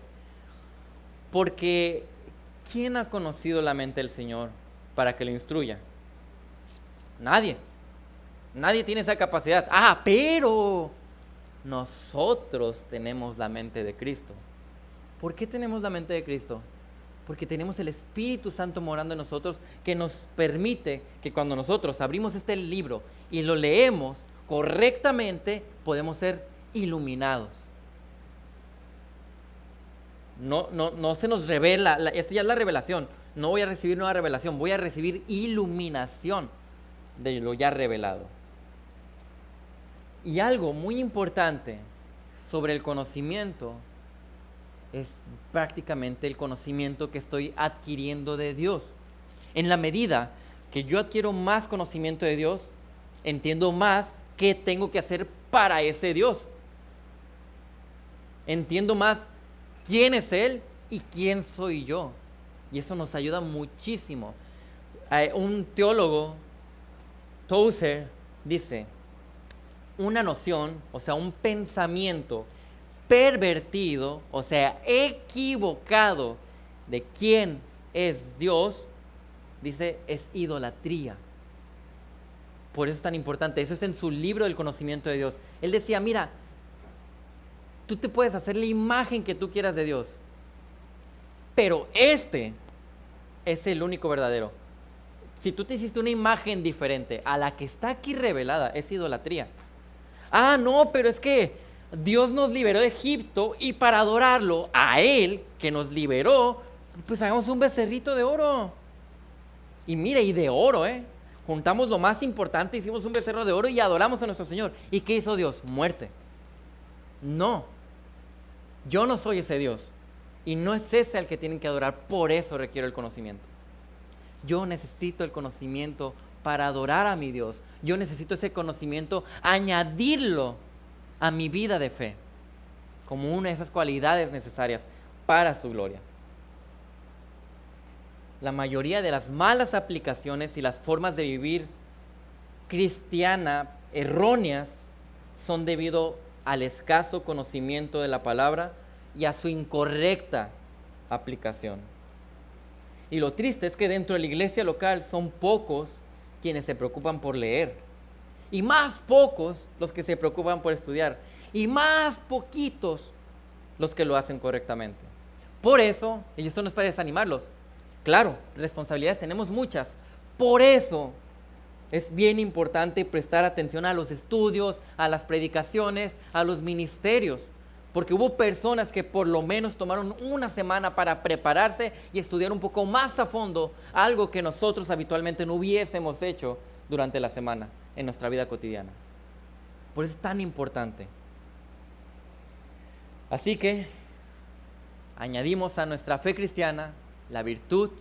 porque ¿quién ha conocido la mente del Señor para que lo instruya? Nadie tiene esa capacidad. Pero nosotros tenemos la mente de Cristo. ¿Por qué tenemos la mente de Cristo? Porque tenemos el Espíritu Santo morando en nosotros, que nos permite que cuando nosotros abrimos este libro y lo leemos correctamente, podemos ser iluminados. No se nos revela, esta ya es la revelación. No voy a recibir nueva revelación, voy a recibir iluminación de lo ya revelado. Y algo muy importante sobre el conocimiento es prácticamente el conocimiento que estoy adquiriendo de Dios. En la medida que yo adquiero más conocimiento de Dios, entiendo más qué tengo que hacer para ese Dios. Entiendo más quién es Él y quién soy yo. Y eso nos ayuda muchísimo. Un teólogo, Tozer, dice, una noción, o sea, un pensamiento pervertido, o sea, equivocado de quién es Dios, dice, es idolatría. Por eso es tan importante. Eso es en su libro del conocimiento de Dios. Él decía, mira, tú te puedes hacer la imagen que tú quieras de Dios, pero es el único verdadero. Si tú te hiciste una imagen diferente a la que está aquí revelada, es idolatría. Ah, no, pero es que Dios nos liberó de Egipto y para adorarlo a Él, que nos liberó, pues hagamos un becerrito de oro. Y mire, y de oro, juntamos lo más importante, hicimos un becerro de oro y adoramos a nuestro Señor. ¿Y qué hizo Dios? Muerte. No, yo no soy ese Dios. Y no es ese al que tienen que adorar, por eso requiero el conocimiento. Yo necesito el conocimiento para adorar a mi Dios. Yo necesito ese conocimiento, añadirlo a mi vida de fe, como una de esas cualidades necesarias para su gloria. La mayoría de las malas aplicaciones y las formas de vivir cristiana erróneas son debido al escaso conocimiento de la palabra y a su incorrecta aplicación. Y lo triste es que dentro de la iglesia local son pocos quienes se preocupan por leer, y más pocos los que se preocupan por estudiar, y más poquitos los que lo hacen correctamente. Por eso, y esto no es para desanimarlos, claro, responsabilidades tenemos muchas, por eso es bien importante prestar atención a los estudios, a las predicaciones, a los ministerios, porque hubo personas que por lo menos tomaron una semana para prepararse y estudiar un poco más a fondo algo que nosotros habitualmente no hubiésemos hecho durante la semana en nuestra vida cotidiana. Por eso es tan importante. Así que añadimos a nuestra fe cristiana la virtud,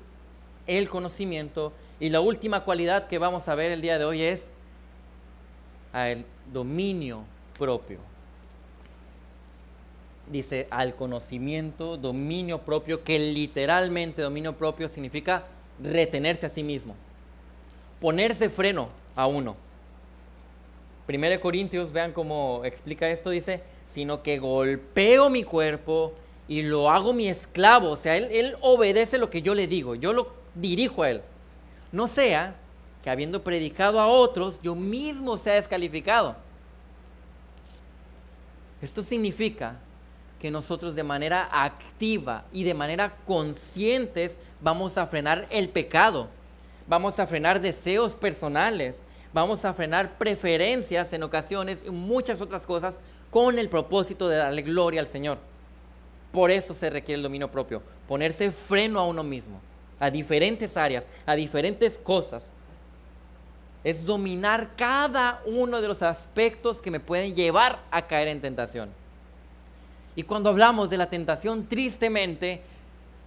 el conocimiento, y la última cualidad que vamos a ver el día de hoy es el dominio propio. Dice al conocimiento, dominio propio, que literalmente dominio propio significa retenerse a sí mismo, ponerse freno a uno. 1 Corintios, vean cómo explica esto, dice, sino que golpeo mi cuerpo y lo hago mi esclavo. O sea, él obedece lo que yo le digo, yo lo dirijo a él. No sea que habiendo predicado a otros, yo mismo sea descalificado. Esto significa que nosotros de manera activa y de manera conscientes vamos a frenar el pecado, vamos a frenar deseos personales, vamos a frenar preferencias en ocasiones y muchas otras cosas con el propósito de darle gloria al Señor. Por eso se requiere el dominio propio, ponerse freno a uno mismo, a diferentes áreas, a diferentes cosas. Es dominar cada uno de los aspectos que me pueden llevar a caer en tentación. Y cuando hablamos de la tentación, tristemente,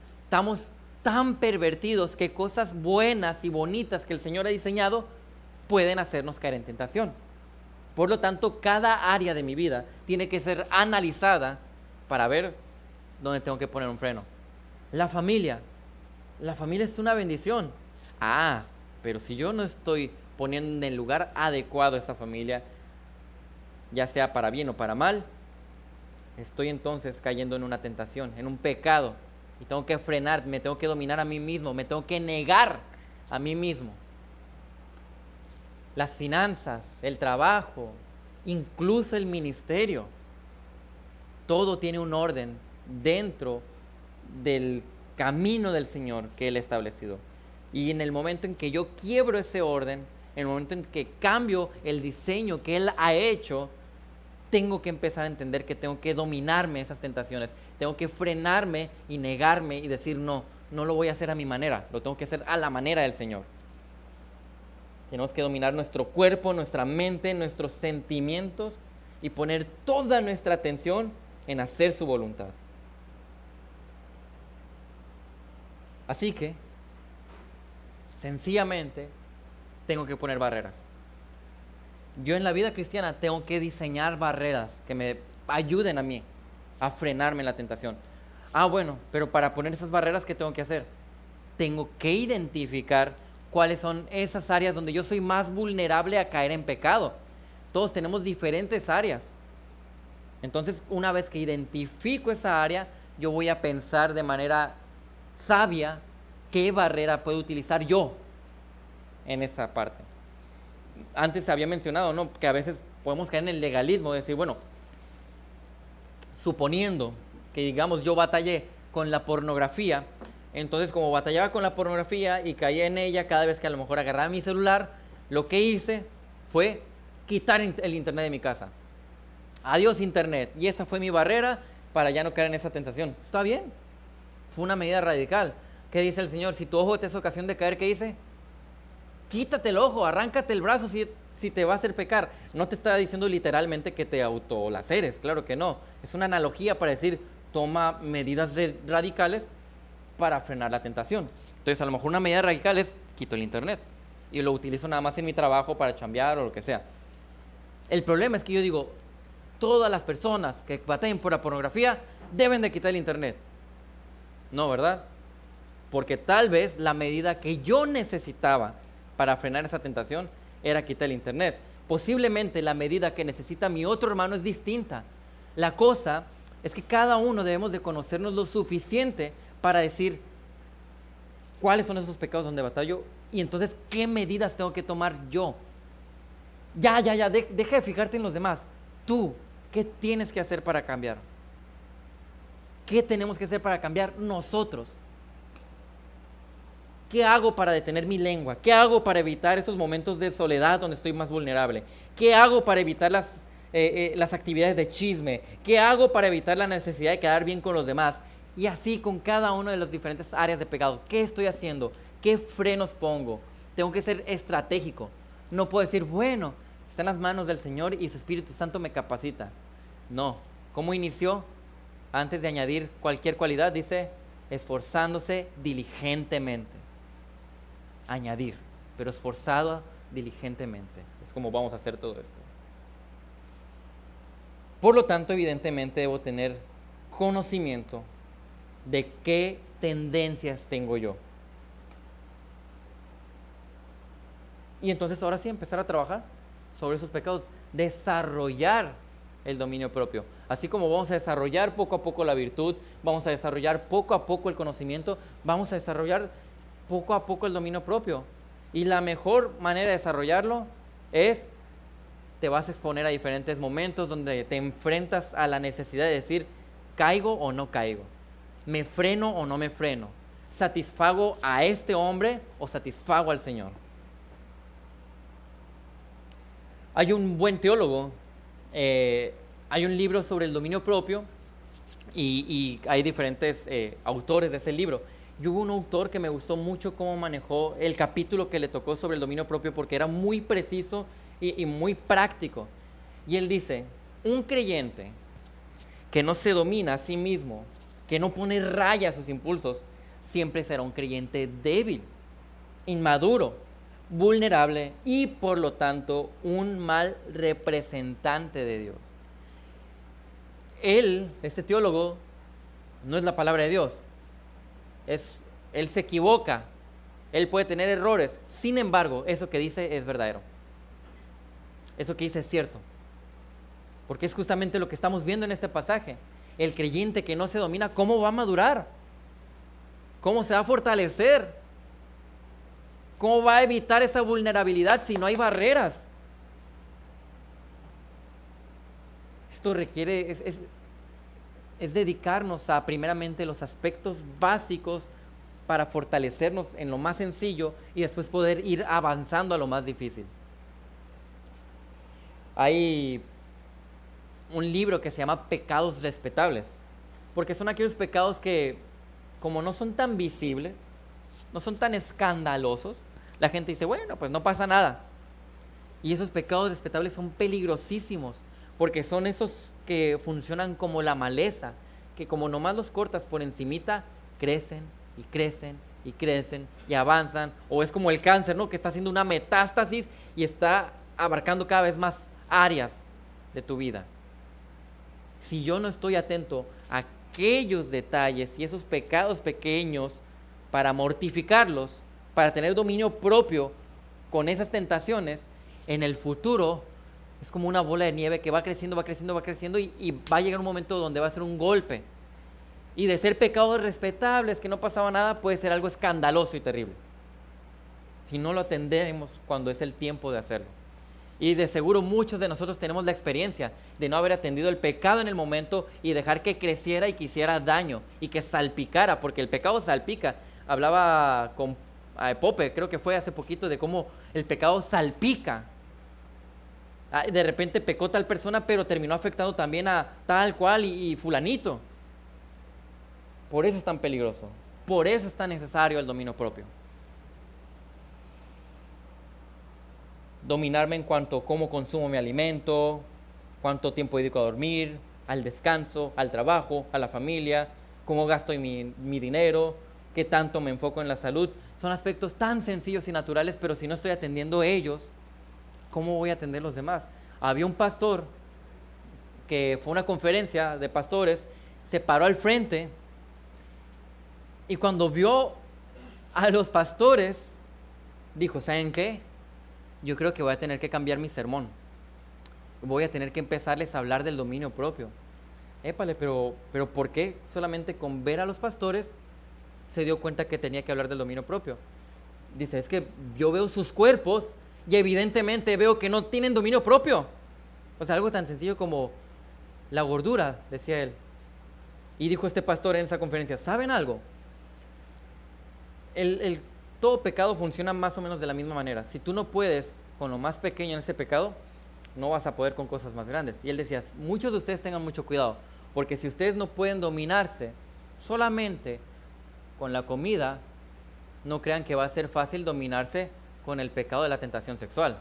estamos tan pervertidos que cosas buenas y bonitas que el Señor ha diseñado pueden hacernos caer en tentación. Por lo tanto, cada área de mi vida tiene que ser analizada para ver dónde tengo que poner un freno. La familia es una bendición. Pero si yo no estoy poniendo en el lugar adecuado a esa familia, ya sea para bien o para mal, estoy entonces cayendo en una tentación, en un pecado, y tengo que frenar, me tengo que dominar a mí mismo, me tengo que negar a mí mismo. Las finanzas, el trabajo, incluso el ministerio, todo tiene un orden dentro del camino del Señor que Él ha establecido. Y en el momento en que yo quiebro ese orden, en el momento en que cambio el diseño que Él ha hecho, tengo que empezar a entender que tengo que dominarme esas tentaciones, tengo que frenarme y negarme y decir no lo voy a hacer a mi manera, lo tengo que hacer a la manera del Señor. Tenemos que dominar nuestro cuerpo, nuestra mente, nuestros sentimientos y poner toda nuestra atención en hacer su voluntad. Así que, sencillamente, tengo que poner barreras. Yo en la vida cristiana tengo que diseñar barreras que me ayuden a mí a frenarme en la tentación. Bueno, pero para poner esas barreras, ¿qué tengo que hacer? Tengo que identificar cuáles son esas áreas donde yo soy más vulnerable a caer en pecado. Todos tenemos diferentes áreas. Entonces, una vez que identifico esa área, yo voy a pensar de manera sabia qué barrera puedo utilizar yo en esa parte. Antes se había mencionado, ¿no?, que a veces podemos caer en el legalismo, de decir, bueno, suponiendo que, digamos, yo batallé con la pornografía, Entonces, como batallaba con la pornografía y caía en ella cada vez que a lo mejor agarraba mi celular, lo que hice fue quitar el internet de mi casa. Adiós internet. Y esa fue mi barrera para ya no caer en esa tentación. Está bien. Fue una medida radical. ¿Qué dice el Señor? Si tu ojo te es ocasión de caer, ¿qué dice? Quítate el ojo, arráncate el brazo si te va a hacer pecar. No te está diciendo literalmente que te autolaceres, claro que no. Es una analogía para decir, toma medidas radicales para frenar la tentación. Entonces, a lo mejor una medida radical es, quito el internet y lo utilizo nada más en mi trabajo para chambear o lo que sea. El problema es que yo digo, todas las personas que batallen por la pornografía deben de quitar el internet. No, ¿verdad? Porque tal vez la medida que yo necesitaba para frenar esa tentación era quitar el internet. Posiblemente la medida que necesita mi otro hermano es distinta. La cosa es que cada uno debemos de conocernos lo suficiente para decir cuáles son esos pecados donde batallo y entonces qué medidas tengo que tomar yo. Ya, deja de fijarte en los demás. Tú, ¿qué tienes que hacer para cambiar? ¿Qué tenemos que hacer para cambiar nosotros? ¿Qué hago para detener mi lengua? ¿Qué hago para evitar esos momentos de soledad donde estoy más vulnerable? ¿Qué hago para evitar las actividades de chisme? ¿Qué hago para evitar la necesidad de quedar bien con los demás? Y así con cada una de las diferentes áreas de pecado. ¿Qué estoy haciendo? ¿Qué frenos pongo? Tengo que ser estratégico. No puedo decir, bueno, está en las manos del Señor y su Espíritu Santo me capacita. No. ¿Cómo inició? Antes de añadir cualquier cualidad, dice, esforzándose diligentemente. Añadir, pero esforzado diligentemente. Es como vamos a hacer todo esto. Por lo tanto, evidentemente debo tener conocimiento de qué tendencias tengo yo. Y entonces ahora sí empezar a trabajar sobre esos pecados, desarrollar el dominio propio. Así como vamos a desarrollar poco a poco la virtud, vamos a desarrollar poco a poco el conocimiento, vamos a desarrollar poco a poco el dominio propio. Y la mejor manera de desarrollarlo es, te vas a exponer a diferentes momentos donde te enfrentas a la necesidad de decir, ¿caigo o no caigo? ¿Me freno o no me freno? ¿Satisfago a este hombre o satisfago al Señor? Hay un buen teólogo, hay un libro sobre el dominio propio y hay diferentes autores de ese libro. Y hubo un autor que me gustó mucho cómo manejó el capítulo que le tocó sobre el dominio propio porque era muy preciso y muy práctico. Y él dice, un creyente que no se domina a sí mismo, que no pone raya a sus impulsos, siempre será un creyente débil, inmaduro, vulnerable y por lo tanto un mal representante de Dios. Él, este teólogo, no es la palabra de Dios. Él se equivoca, él puede tener errores, sin embargo, eso que dice es verdadero. Eso que dice es cierto. Porque es justamente lo que estamos viendo en este pasaje. El creyente que no se domina, ¿cómo va a madurar? ¿Cómo se va a fortalecer? ¿Cómo va a evitar esa vulnerabilidad si no hay barreras? Esto requiere, es dedicarnos a primeramente los aspectos básicos para fortalecernos en lo más sencillo y después poder ir avanzando a lo más difícil. Hay un libro que se llama Pecados Respetables, porque son aquellos pecados que, como no son tan visibles, no son tan escandalosos, la gente dice, bueno, pues no pasa nada. Y esos pecados respetables son peligrosísimos, porque son esos que funcionan como la maleza, que como nomás los cortas por encimita, crecen y crecen y crecen y avanzan, o es como el cáncer, ¿no? Que está haciendo una metástasis y está abarcando cada vez más áreas de tu vida. Si yo no estoy atento a aquellos detalles y esos pecados pequeños para mortificarlos, para tener dominio propio con esas tentaciones, en el futuro es como una bola de nieve que va creciendo y va a llegar un momento donde va a ser un golpe. Y de ser pecados respetables, que no pasaba nada, puede ser algo escandaloso y terrible, si no lo atendemos cuando es el tiempo de hacerlo. Y de seguro muchos de nosotros tenemos la experiencia de no haber atendido el pecado en el momento y dejar que creciera y que hiciera daño y que salpicara, porque el pecado salpica. Hablaba con Pope, creo que fue hace poquito, de cómo el pecado salpica. De repente pecó tal persona, pero terminó afectando también a tal cual y fulanito. Por eso es tan peligroso. Por eso es tan necesario el dominio propio. Dominarme en cuanto a cómo consumo mi alimento, cuánto tiempo dedico a dormir, al descanso, al trabajo, a la familia, cómo gasto mi dinero, qué tanto me enfoco en la salud. Son aspectos tan sencillos y naturales, pero si no estoy atendiendo ellos, ¿cómo voy a atender los demás? Había un pastor que fue a una conferencia de pastores, se paró al frente y cuando vio a los pastores, dijo, ¿saben qué? Yo creo que voy a tener que cambiar mi sermón. Voy a tener que empezarles a hablar del dominio propio. Épale, pero ¿por qué solamente con ver a los pastores se dio cuenta que tenía que hablar del dominio propio? Dice, es que yo veo sus cuerpos y evidentemente veo que no tienen dominio propio. O sea, algo tan sencillo como la gordura, decía él. Y dijo este pastor en esa conferencia, ¿saben algo? Todo pecado funciona más o menos de la misma manera. Si tú no puedes con lo más pequeño en ese pecado, no vas a poder con cosas más grandes. Y él decía, muchos de ustedes tengan mucho cuidado, porque si ustedes no pueden dominarse solamente con la comida, no crean que va a ser fácil dominarse con el pecado de la tentación sexual.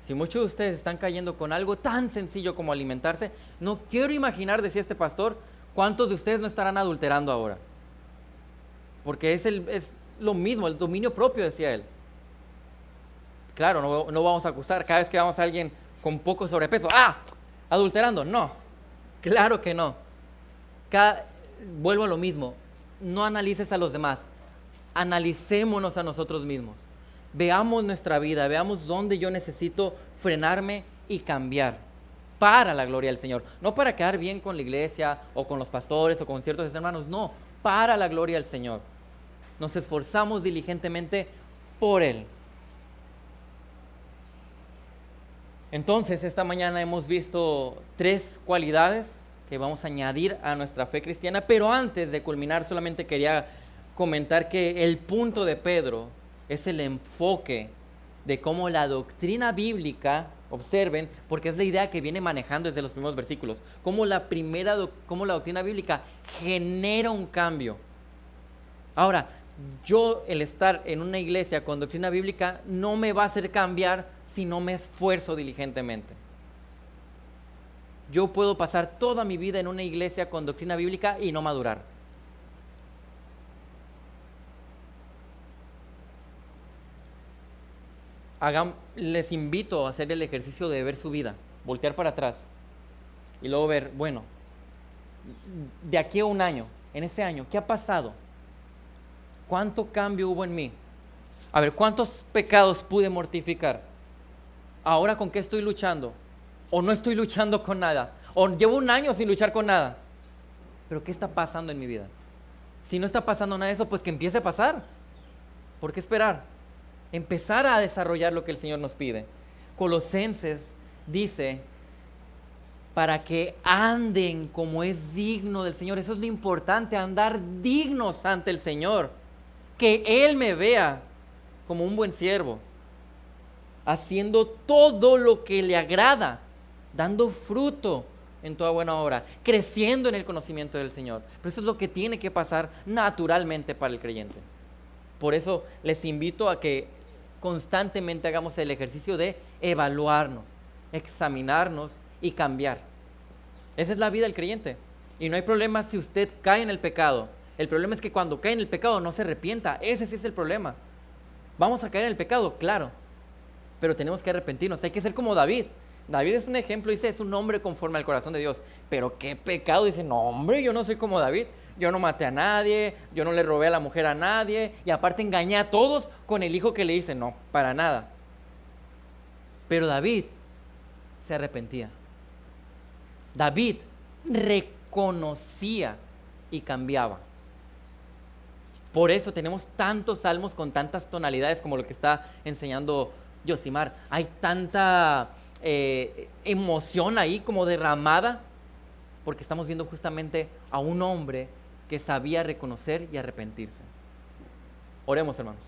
Si muchos de ustedes están cayendo con algo tan sencillo como alimentarse, no quiero imaginar, decía este pastor, cuántos de ustedes no estarán adulterando ahora. Porque es lo mismo, el dominio propio, decía él. Claro, no vamos a acusar cada vez que vamos a alguien con poco sobrepeso. ¡Ah! Adulterando. No, claro que no. Vuelvo a lo mismo. No analices a los demás. Analicémonos a nosotros mismos. Veamos nuestra vida, veamos dónde yo necesito frenarme y cambiar para la gloria del Señor. No para quedar bien con la iglesia o con los pastores o con ciertos hermanos. No, para la gloria del Señor. Nos esforzamos diligentemente por Él. Entonces, esta mañana hemos visto 3 cualidades que vamos a añadir a nuestra fe cristiana, pero antes de culminar solamente quería comentar que el punto de Pedro es el enfoque de cómo la doctrina bíblica, observen, porque es la idea que viene manejando desde los primeros versículos, cómo la doctrina bíblica genera un cambio. Ahora, el estar en una iglesia con doctrina bíblica no me va a hacer cambiar si no me esfuerzo diligentemente. Yo puedo pasar toda mi vida en una iglesia con doctrina bíblica y no madurar. Les invito a hacer el ejercicio de ver su vida, voltear para atrás y luego ver, bueno, de aquí a un año, en ese año, ¿qué ha pasado? ¿Cuánto cambio hubo en mí? A ver, ¿cuántos pecados pude mortificar? ¿Ahora con qué estoy luchando? ¿O no estoy luchando con nada? ¿O llevo un año sin luchar con nada? ¿Pero qué está pasando en mi vida? Si no está pasando nada de eso, pues que empiece a pasar. ¿Por qué esperar? Empezar a desarrollar lo que el Señor nos pide. Colosenses dice, para que anden como es digno del Señor. Eso es lo importante, andar dignos ante el Señor. Que Él me vea como un buen siervo, haciendo todo lo que le agrada, dando fruto en toda buena obra, creciendo en el conocimiento del Señor. Pero eso es lo que tiene que pasar naturalmente para el creyente. Por eso les invito a que constantemente hagamos el ejercicio de evaluarnos, examinarnos y cambiar. Esa es la vida del creyente. Y no hay problema si usted cae en el pecado. El problema es que cuando cae en el pecado no se arrepienta. Ese sí es el problema. ¿Vamos a caer en el pecado? Claro. Pero tenemos que arrepentirnos. Hay que ser como David. David es un ejemplo, dice, es un hombre conforme al corazón de Dios. Pero qué pecado, dice, no hombre, yo no soy como David. Yo no maté a nadie, yo no le robé a la mujer a nadie. Y aparte engañé a todos con el hijo que le hice. No, para nada. Pero David se arrepentía. David reconocía y cambiaba. Por eso tenemos tantos salmos con tantas tonalidades como lo que está enseñando Yosimar, hay tanta emoción ahí como derramada, porque estamos viendo justamente a un hombre que sabía reconocer y arrepentirse. Oremos, hermanos.